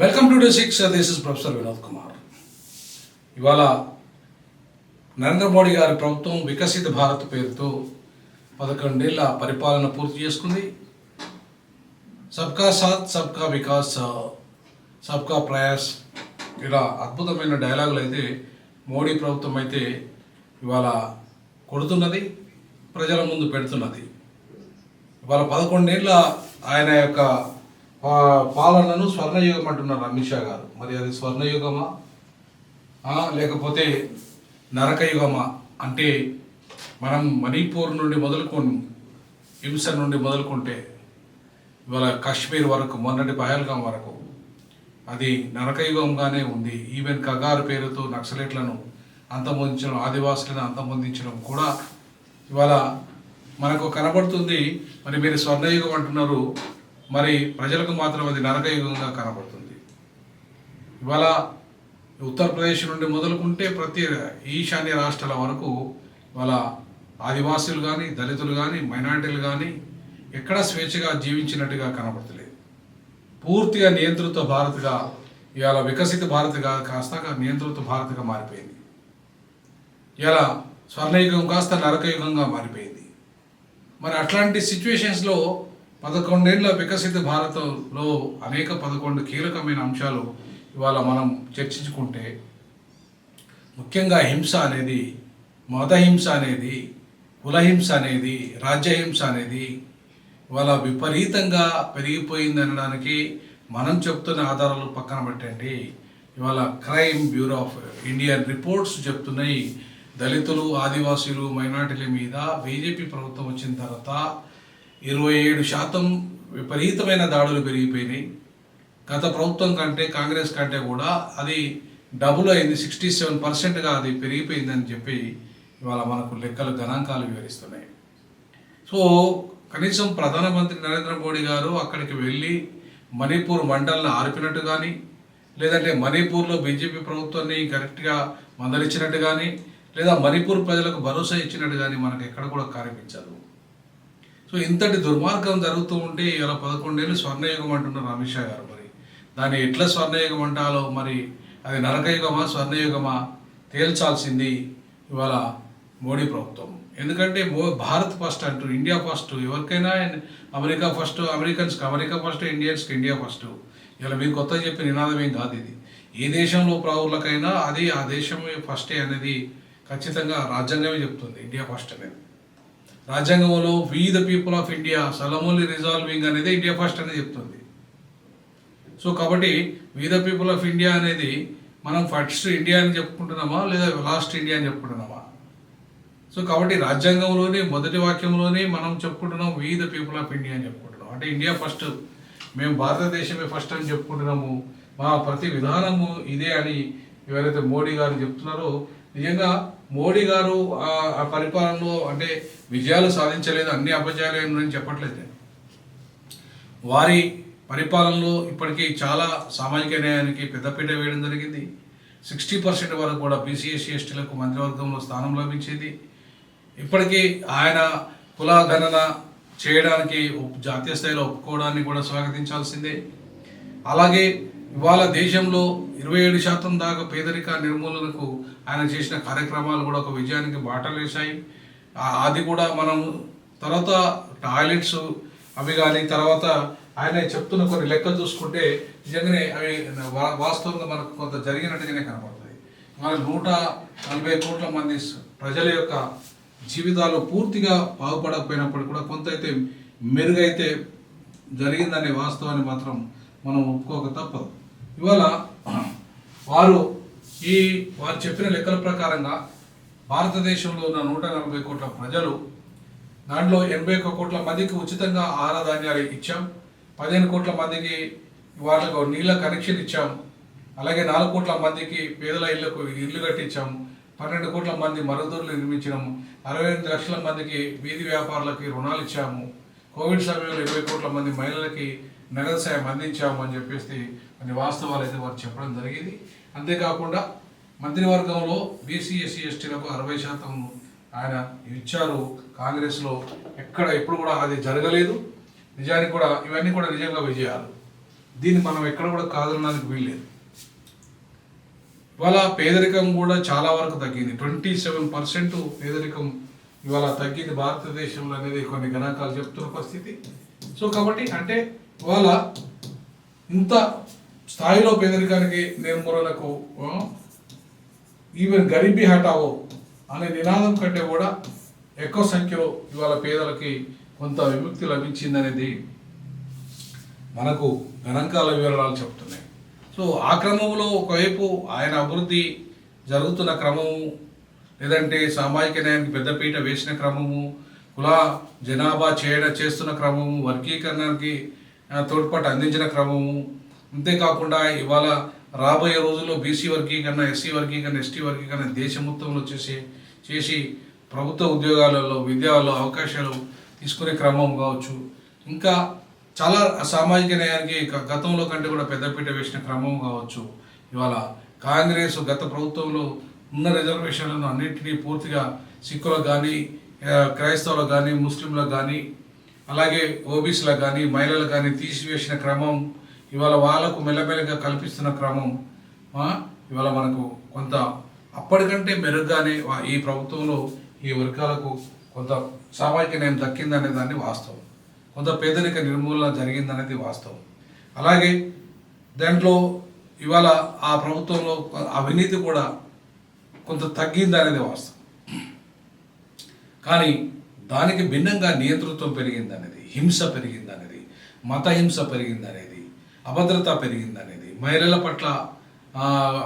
Welcome to day 6. This is professor Vinod Kumar. ఇవాళ నరేంద్ర మోడీ గారి ప్రభుత్వం వికసిత భారత్ పేరుతో 11 ఏళ్ల పరిపాలన పూర్తి చేసుకుంది. సబ్కా సాత్ సబ్కా వికాస్ సబ్కా ప్రయాస్ ఇలా అద్భుతమైన డైలాగులు అయితే మోడీ ప్రభుత్వం అయితే ఇవాళ కొడుతున్నది, ప్రజల ముందు పెడుతున్నది. ఇవాళ 11 ఏళ్ళ ఆయన యొక్క పాలనను స్వర్ణయుగం అంటున్నారు అమిత్ షా గారు. మరి అది స్వర్ణయుగమా లేకపోతే నరకయుగమా? అంటే మనం మణిపూర్ నుండి మొదలుకొని హింస నుండి మొదలుకుంటే ఇవాళ కాశ్మీర్ వరకు, మొన్నటి పహల్గాం వరకు అది నరకయుగంగానే ఉంది. ఈవెన్ కగారు పేరుతో నక్సలైట్లను అంతమొందించడం, ఆదివాసులను అంతమొందించడం కూడా ఇవాళ మనకు కనబడుతుంది. మరి మీరు స్వర్ణయుగం అంటున్నారు, మరి ప్రజలకు మాత్రం అది నరకయుగంగా కనబడుతుంది. ఇవాళ ఉత్తరప్రదేశ్ నుండి మొదలుకుంటే ప్రతి ఈశాన్య రాష్ట్రాల వరకు ఇవాళ ఆదివాసులు కానీ, దళితులు కానీ, మైనారిటీలు కానీ ఎక్కడ స్వేచ్ఛగా జీవించినట్టుగా కనబడతలేదు. పూర్తిగా నియంత్రిత భారత్గా ఇవాళ వికసిత భారత్గా కాస్త నియంత్రిత భారత్గా మారిపోయింది. ఇలా స్వర్ణయుగం కాస్త నరకయుగంగా మారిపోయింది. మరి అట్లాంటి సిచ్యువేషన్స్లో 11 ఏళ్ల వికసిత భారత్లో అనేక 11 కీలకమైన అంశాలు ఇవాళ మనం చర్చించుకుంటే, ముఖ్యంగా హింస అనేది, మతహింస అనేది, కులహింస అనేది, రాజ్యహింస అనేది ఇవాళ విపరీతంగా పెరిగిపోయింది అనడానికి మనం చెప్తున్న ఆధారాలు పక్కన పెట్టండి. ఇవాళ crime bureau of Indian reports చెప్తున్నాయి, దళితులు, ఆదివాసీలు, మైనార్టీల మీద బీజేపీ ప్రభుత్వం వచ్చిన తర్వాత 27% విపరీతమైన దాడులు పెరిగిపోయినాయి. గత ప్రభుత్వం కంటే, కాంగ్రెస్ కంటే కూడా అది డబుల్ అయింది. 67%గా అది పెరిగిపోయిందని చెప్పి ఇవాళ మనకు లెక్కలు, గణాంకాలు వివరిస్తున్నాయి. సో కనీసం ప్రధానమంత్రి నరేంద్ర మోడీ గారు అక్కడికి వెళ్ళి మణిపూర్ మండల్ని ఆర్పినట్టు కానీ, లేదంటే మణిపూర్లో బీజేపీ ప్రభుత్వాన్ని కరెక్ట్గా మందలించినట్టు కానీ, లేదా మణిపూర్ ప్రజలకు భరోసా ఇచ్చినట్టు కానీ మనకు ఎక్కడ కూడా కనిపించదు. సో ఇంతటి దుర్మార్గం జరుగుతూ ఉంటే ఇలా 11 ఏళ్ళు స్వర్ణయుగం అంటున్నారు అమిత్ షా గారు. మరి దాన్ని ఎట్లా స్వర్ణయుగం అంటాలో, మరి అది నరకయుగమా స్వర్ణయుగమా తేల్చాల్సింది ఇవాళ మోడీ ప్రభుత్వం. ఎందుకంటే భారత్ ఫస్ట్ అంటూ, ఇండియా ఫస్ట్, ఎవరికైనా అమెరికా ఫస్ట్, అమెరికన్స్కి అమెరికా ఫస్ట్, ఇండియన్స్కి ఇండియా ఫస్ట్. ఇలా మీరు కొత్తగా చెప్పే నినాదం ఏం కాదు ఇది. ఏ దేశంలో పౌరులకైనా అది ఆ దేశం ఫస్టే అనేది ఖచ్చితంగా రాజ్యాంగమే చెప్తుంది. ఇండియా ఫస్ట్ అనేది రాజ్యాంగంలో we the people of India solemnly resolving అనేది ఇండియా ఫస్ట్ అనేది చెప్తుంది. సో కాబట్టి we the people of India అనేది మనం ఫస్ట్ ఇండియా అని చెప్పుకుంటున్నామా, లేదా లాస్ట్ ఇండియా అని చెప్పుకుంటున్నామా? సో కాబట్టి రాజ్యాంగంలోని మొదటి వాక్యంలోనే మనం చెప్పుకుంటున్నాం we the people of India అని చెప్పుకుంటున్నాం. అంటే ఇండియా ఫస్ట్, మేము భారతదేశమే ఫస్ట్ అని చెప్పుకుంటున్నాము, మా ప్రతి విధానము ఇదే అని ఎవరైతే మోడీ గారు చెప్తున్నారో, నిజంగా మోడీ గారు ఆ పరిపాలనలో అంటే విజయాలు సాధించలేదు, అన్ని అపజయాలు అని చెప్పట్లేదు. వారి పరిపాలనలో ఇప్పటికీ చాలా సామాజిక న్యాయానికి పెద్దపీట వేయడం జరిగింది. 60% వరకు కూడా బీసీ, ఎస్సీ, ఎస్టీలకు మంత్రివర్గంలో స్థానం లభించింది. ఇప్పటికీ ఆయన కుల గణన చేయడానికి జాతీయ స్థాయిలో ఒప్పుకోవడాన్ని కూడా స్వాగతించాల్సిందే. అలాగే ఇవాళ దేశంలో 27% దాకా పేదరిక నిర్మూలనకు ఆయన చేసిన కార్యక్రమాలు కూడా ఒక విజయానికి బాటలు వేశాయి. అది కూడా మనం తర్వాత టాయిలెట్స్ అవి కానీ, తర్వాత ఆయన చెప్తున్న కొన్ని లెక్కలు చూసుకుంటే నిజంగానే అవి వాస్తవంగా మనకు కొంత జరిగినట్టుగానే కనబడుతుంది. మన 140 కోట్ల మంది ప్రజల యొక్క జీవితాలు పూర్తిగా బాగుపడకపోయినప్పుడు కూడా కొంత అయితే మెరుగైతే జరిగిందనే వాస్తవాన్ని మాత్రం మనం ఒప్పుకోక తప్పదు. ఇవాళ వారు చెప్పిన లెక్కల ప్రకారంగా భారతదేశంలో ఉన్న 140 కోట్ల ప్రజలు, దాంట్లో 81 కోట్ల మందికి ఉచితంగా ఆహార ధాన్యాలు ఇచ్చాం, 15 కోట్ల మందికి వాళ్ళకు నీళ్ళ కనెక్షన్ ఇచ్చాం, అలాగే 4 కోట్ల మందికి పేదల ఇళ్లకు ఇల్లు కట్టించాము, 12 కోట్ల మంది మరుగుదొడ్లు నిర్మించినాము, 68 లక్షల మందికి వీధి వ్యాపారులకి రుణాలు ఇచ్చాము, కోవిడ్ సమయంలో 20 కోట్ల మంది మహిళలకి నగదు సాయం అందించాము అని చెప్పేసి కొన్ని వాస్తవాలు అయితే వారు చెప్పడం జరిగింది. అంతేకాకుండా మంత్రివర్గంలో బీసీ, ఎస్సీ, ఎస్టీలకు 60% ఆయన ఇచ్చారు. కాంగ్రెస్లో ఎప్పుడు కూడా అది జరగలేదు. నిజానికి కూడా ఇవన్నీ కూడా నిజంగా విజయాలు. దీన్ని మనం ఎక్కడ కూడా కాదనడానికి వీల్లేదు. ఇవాళ పేదరికం కూడా చాలా వరకు తగ్గింది. 27% పేదరికం ఇవాళ తగ్గింది భారతదేశంలో అనేది కొన్ని గణాంకాలు చెప్తున్న పరిస్థితి. సో కాబట్టి అంటే ఇవాళ ఇంత స్థాయిలో పేదరికానికి నిర్మూలనకు ఈవెన్ గరీబీ హటావో అనే నినాదం కంటే కూడా ఎక్కువ సంఖ్యలో ఇవాళ పేదలకి కొంత విముక్తి లభించిందనేది మనకు గణాంకాల వివరాలు చెప్తున్నాయి. సో ఆ క్రమంలో ఒకవైపు ఆయన అభివృద్ధి జరుగుతున్న క్రమము, లేదంటే సామాజిక న్యాయానికి పెద్దపీట వేసిన క్రమము, కుల జనాభా చేస్తున్న క్రమము, వర్గీకరణకి తోడ్పాటు అందించిన క్రమము, అంతేకాకుండా ఇవాళ రాబోయే రోజుల్లో బీసీ వర్గీకరణ, ఎస్సీ వర్గీకరణ, ఎస్టీ వర్గీకరణ దేశం మొత్తంలో చేసి ప్రభుత్వ ఉద్యోగాలలో విద్యలో అవకాశాలు తీసుకునే క్రమం కావచ్చు, ఇంకా చాలా సామాజిక న్యాయానికి గతంలో కంటే కూడా పెద్దపీట వేసిన క్రమం కావచ్చు. ఇవాళ కాంగ్రెస్ గత ప్రభుత్వంలో ఉన్న రిజర్వేషన్లను అన్నింటినీ పూర్తిగా సిక్కులకు కానీ, క్రైస్తవులకు కానీ, ముస్లింలకు కానీ, అలాగే ఓబీసీలకు కానీ, మహిళలకు కానీ తీసివేసిన క్రమం, ఇవాళ వాళ్ళకు మెల్లమెల్లగా కల్పిస్తున్న క్రమం ఇవాళ మనకు కొంత అప్పటికంటే మెరుగ్గానే ఈ ప్రభుత్వంలో ఈ వర్గాలకు కొంత సామాజిక న్యాయం దక్కిందనే దాన్ని వాస్తవం, కొంత పేదరిక నిర్మూలన జరిగిందనేది వాస్తవం. అలాగే దాంట్లో ఇవాళ ఆ ప్రభుత్వంలో అవినీతి కూడా కొంత తగ్గిందనేది వాస్తవం. కానీ దానికి భిన్నంగా నియంతృత్వం పెరిగిందనేది, హింస పెరిగిందనేది, మత హింస పెరిగిందనేది, అభద్రత పెరిగిందనేది, మహిళల పట్ల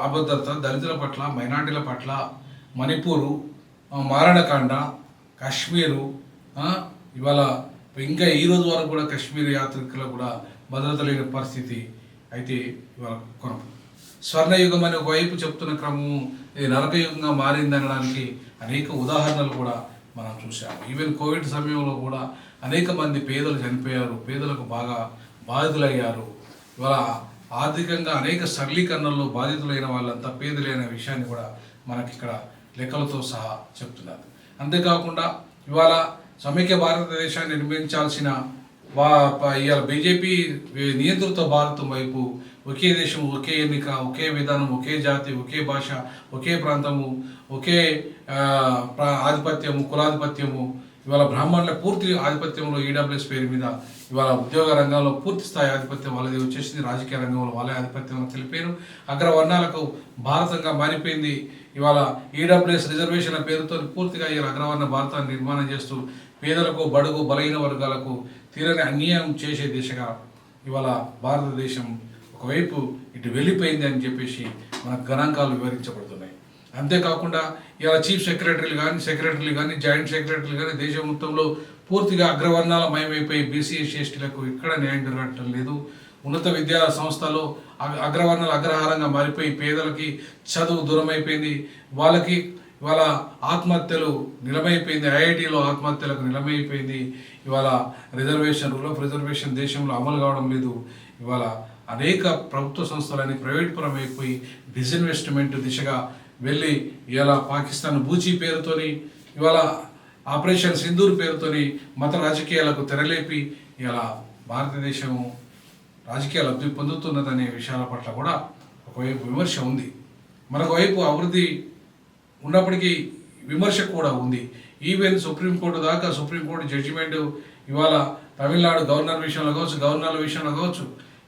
అభద్రత, దళితుల పట్ల, మైనార్టీల పట్ల, మణిపూరు, మారణకాండ, కాశ్మీరు, ఇవాళ ఇంకా ఈ రోజు వరకు కూడా కాశ్మీర్ యాత్రికులకు కూడా భద్రత లేని పరిస్థితి అయితే ఇవాళ స్వర్ణయుగం అనే ఒకవైపు చెప్తున్న క్రమము ఇది నరకయుగంగా మారిందనడానికి అనేక ఉదాహరణలు కూడా మనం చూసాము. ఈవెన్ కోవిడ్ సమయంలో కూడా అనేక మంది పేదలు చనిపోయారు, పేదలకు బాగా బాధితులయ్యారు. ఇవాళ ఆర్థికంగా అనేక సరళీకరణల్లో బాధితులైన వాళ్ళంతా పేదలైన విషయాన్ని కూడా మనకి ఇక్కడ లెక్కలతో సహా చెప్తున్నారు. అంతేకాకుండా ఇవాళ సమైక్య భారతదేశాన్ని నిర్మించాల్సిన ఇవాళ బీజేపీ నియంతృత్వ భారతం వైపు ఒకే దేశం, ఒకే ఎన్నిక, ఒకే విధానం, ఒకే జాతి, ఒకే భాష, ఒకే ప్రాంతము, ఒకే ఆధిపత్యము, కులాధిపత్యము, ఇవాళ బ్రాహ్మణుల పూర్తి ఆధిపత్యంలో ఈడబ్ల్యూఎస్ పేరు మీద ఇవాళ ఉద్యోగ రంగంలో పూర్తి స్థాయి ఆధిపత్యం వాళ్ళది వచ్చేసింది. రాజకీయ రంగంలో వాళ్ళే ఆధిపత్యం తెలిపారు. అగ్రవర్ణాలకు భారతంగా మారిపోయింది. ఇవాళ ఈడబ్ల్యూఎస్ రిజర్వేషన్ల పేరుతో పూర్తిగా ఈ అగ్రవర్ణ భారతాన్ని నిర్మాణం చేస్తూ పేదలకు, బడుగు, బలహీన వర్గాలకు తీరని అన్యాయం చేసే దిశగా ఇవాళ భారతదేశం ఒకవైపు ఇటు వెళ్ళిపోయింది అని చెప్పేసి మన గణాంకాలు వివరించబడుతున్నాయి. అంతేకాకుండా ఇలా చీఫ్ సెక్రటరీలు కానీ జాయింట్ సెక్రటరీలు కానీ దేశం మొత్తంలో పూర్తిగా అగ్రవర్ణాల మయమైపోయి బీసీ ఎస్టీలకు ఎక్కడ న్యాయం జరగటం లేదు. ఉన్నత విద్యా సంస్థలో అగ్రవర్ణాలు అగ్రహారంగా మారిపోయి పేదలకి చదువు దూరం అయిపోయింది. వాళ్ళకి ఇవాళ ఆత్మహత్యలు నిలమైపోయింది. ఐఐటీలో ఆత్మహత్యలకు నిలమైపోయింది. ఇవాళ రూల్ ఆఫ్ రిజర్వేషన్ దేశంలో అమలు కావడం లేదు. ఇవాళ అనేక ప్రభుత్వ సంస్థలని ప్రైవేట్ పరం అయిపోయి డిస్ఇన్వెస్ట్మెంట్ దిశగా వెళ్ళి ఇవాళ పాకిస్తాన్ బూచీ పేరుతోని, ఇవాళ ఆపరేషన్ సింధూర్ పేరుతోని మత రాజకీయాలకు తెరలేపి ఇవాళ భారతదేశం రాజకీయ లబ్ధి పొందుతున్నదనే విషయాల పట్ల కూడా ఒకవైపు విమర్శ ఉంది. మరొక వైపు అభివృద్ధి ఉన్నప్పటికీ విమర్శ కూడా ఉంది. ఈవెన్ సుప్రీంకోర్టు దాకా సుప్రీంకోర్టు జడ్జిమెంట్ ఇవాళ తమిళనాడు గవర్నర్ విషయంలో కావచ్చు, గవర్నర్ల విషయంలో కావచ్చు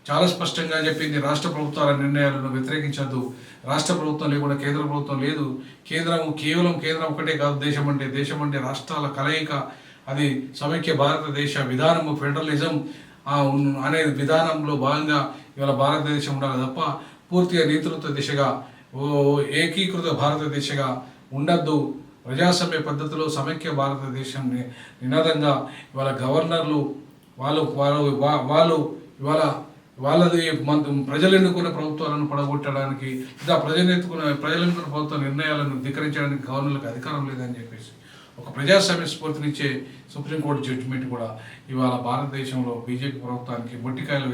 చాలా స్పష్టంగా చెప్పింది. రాష్ట్ర ప్రభుత్వాల నిర్ణయాలను వ్యతిరేకించద్దు. రాష్ట్ర ప్రభుత్వం లేకుండా కేంద్ర ప్రభుత్వం లేదు. కేవలం కేంద్రం ఒకటే కాదు. దేశం అంటే రాష్ట్రాల కలయిక. అది సమైక్య భారతదేశ విధానము, ఫెడరలిజం అనే విధానంలో భాగంగా ఇవాళ భారతదేశం ఉండాలి తప్ప పూర్తిగా నేతృత్వ దిశగా ఏకీకృత భారత దిశగా ఉండద్దు. ప్రజాస్వామ్య పద్ధతిలో సమైక్య భారతదేశం నినాదంగా ఇవాళ గవర్నర్లు వాళ్ళు ఇవాళ వాళ్ళది ప్రజలు ఎన్నుకున్న ప్రభుత్వాలను పడగొట్టడానికి లేదా ప్రజలు ఎన్నుకున్న ప్రభుత్వ నిర్ణయాలను ధిక్కరించడానికి గవర్నర్లకు అధికారం లేదని చెప్పేసి ఒక ప్రజాస్వామ్య స్ఫూర్తినిచ్చే సుప్రీంకోర్టు జడ్జిమెంట్ కూడా ఇవాళ భారతదేశంలో బీజేపీ ప్రభుత్వానికి మొట్టికాయలు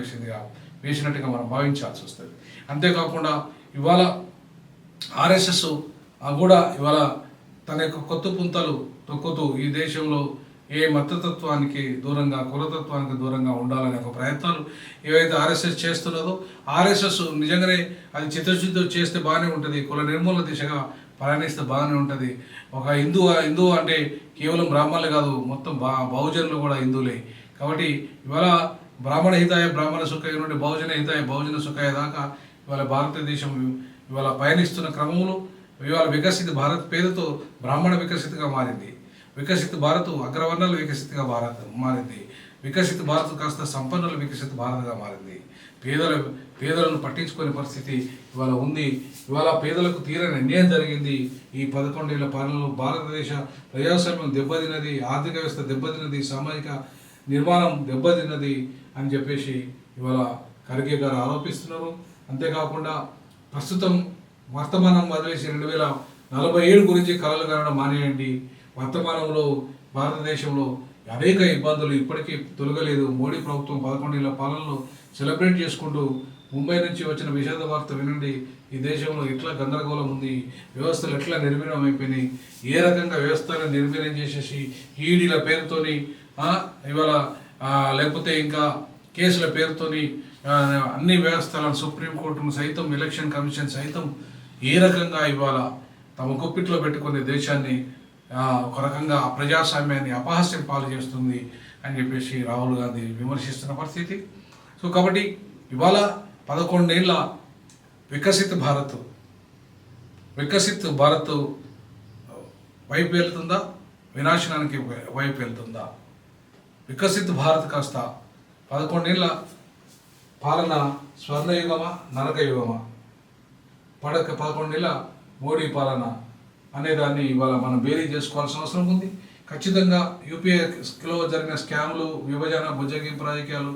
వేసినట్టుగా మనం భావించాల్సి వస్తుంది. అంతేకాకుండా ఇవాళ ఆర్ఎస్ఎస్ కూడా ఇవాళ తన యొక్క కొత్త పుంతలు తొక్కుతూ ఈ దేశంలో ఏ మతతత్వానికి దూరంగా కులతత్వానికి దూరంగా ఉండాలనే ఒక ప్రయత్నాలు ఏవైతే ఆర్ఎస్ఎస్ చేస్తున్నదో, ఆర్ఎస్ఎస్ నిజంగానే అది చిత్తశుద్ధితో చేస్తే బాగానే ఉంటుంది, కుల నిర్మూలన దిశగా ప్రయాణిస్తే బాగానే ఉంటుంది. ఒక హిందూ అంటే కేవలం బ్రాహ్మణులు కాదు, మొత్తం బహుజనులు కూడా హిందువులే. కాబట్టి ఇవాళ బ్రాహ్మణ హితాయ బ్రాహ్మణ సుఖాయ నుండి బహుజన హితాయ బహుజన సుఖాయ దాకా ఇవాళ భారతదేశం ఇవాళ పయనిస్తున్న క్రమంలో ఇవాళ వికసిత భారత్ పేరుతో బ్రాహ్మణ వికసితగా మారింది. వికసిత భారత్ అగ్రవర్ణాలు వికసితగా మారింది. వికసిత భారత్ కాస్త సంపన్నుల వికసిత భారత్గా మారింది. పేదలను పట్టించుకునే పరిస్థితి ఇవాళ ఉంది. ఇవాళ పేదలకు తీరని అన్యాయం జరిగింది. ఈ 11 ఏళ్ల పాలనలో భారతదేశ ప్రజాస్వామ్యం దెబ్బతిన్నది, ఆర్థిక వ్యవస్థ దెబ్బతిన్నది, సామాజిక నిర్మాణం దెబ్బతిన్నది అని చెప్పేసి ఇవాళ ఖర్గే గారు ఆరోపిస్తున్నారు. అంతేకాకుండా ప్రస్తుతం వర్తమానం వదిలేసి 2047 గురించి కలలు కనడం మానేయండి. వర్తమానంలో భారతదేశంలో అనేక ఇబ్బందులు ఇప్పటికీ తొలగలేదు. మోడీ ప్రభుత్వం 11 ఏళ్ల పాలనలో సెలబ్రేట్ చేసుకుంటూ ముంబై నుంచి వచ్చిన విషాద వార్త వినండి. ఈ దేశంలో ఎట్లా గందరగోళం ఉంది, వ్యవస్థలు ఎట్లా నిర్వీర్యం అయిపోయినాయి, ఏ రకంగా వ్యవస్థలను నిర్వీర్యం చేసేసి ఈడీల పేరుతోని ఇవాళ లేకపోతే ఇంకా కేసుల పేరుతోని అన్ని వ్యవస్థలను సుప్రీంకోర్టును సైతం ఎలక్షన్ కమిషన్ సైతం ఏ రకంగా ఇవాళ తమ గుప్పిట్లో పెట్టుకునే దేశాన్ని ఒక రకంగా ప్రజాస్వామ్యాన్ని అపహాస్యం పాలు చేస్తుంది అని చెప్పేసి రాహుల్ గాంధీ విమర్శిస్తున్న పరిస్థితి. సో కాబట్టి ఇవాళ 11 ఏళ్ల వికసిత్ భారత్ వైపు వెళ్తుందా, వినాశనానికి వైపు వెళ్తుందా? వికసిత్ భారత్ కాస్త 11 ఏళ్ల పాలన స్వర్ణయుగమా నరకయుగమా? 11 ఏళ్ల మోడీ పాలన అనేదాన్ని ఇవాళ మనం బేరీ చేసుకోవాల్సిన అవసరం ఉంది. ఖచ్చితంగా యూపీఏలో జరిగిన స్కాములు, విభజన, బుజ్జగింపు రాజకీయాలు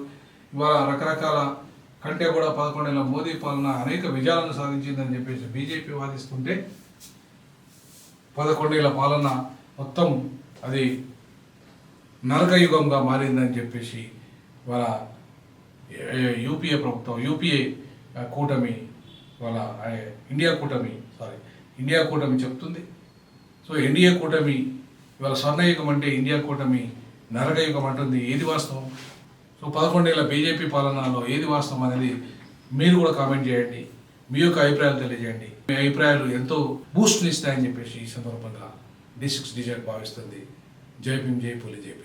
ఇవాళ రకరకాల కంటే కూడా 11 ఏళ్ల మోదీ పాలన అనేక విజయాలను సాధించిందని చెప్పేసి బీజేపీ వాదిస్తుంటే 11 ఏళ్ల పాలన మొత్తం అది నరకయుగంగా మారిందని చెప్పేసి ఇవాళ యూపీఏ కూటమి ఇవాళ ఇండియా కూటమి చెప్తుంది. సో ఎన్డీఏ కూటమి ఇవాళ స్వర్ణయుగం అంటే ఇండియా కూటమి నరకయుగం అంటుంది. ఏది వాస్తవం? సో 11 ఏళ్ల బీజేపీ పాలనలో ఏది వాస్తవం అనేది మీరు కూడా కామెంట్ చేయండి. మీ యొక్క అభిప్రాయాలు తెలియజేయండి. మీ అభిప్రాయాలు ఎంతో బూస్ట్ని ఇస్తాయని చెప్పేసి ఈ సందర్భంగా D6 భావిస్తుంది. జై భీమ్, జై పూలి, జై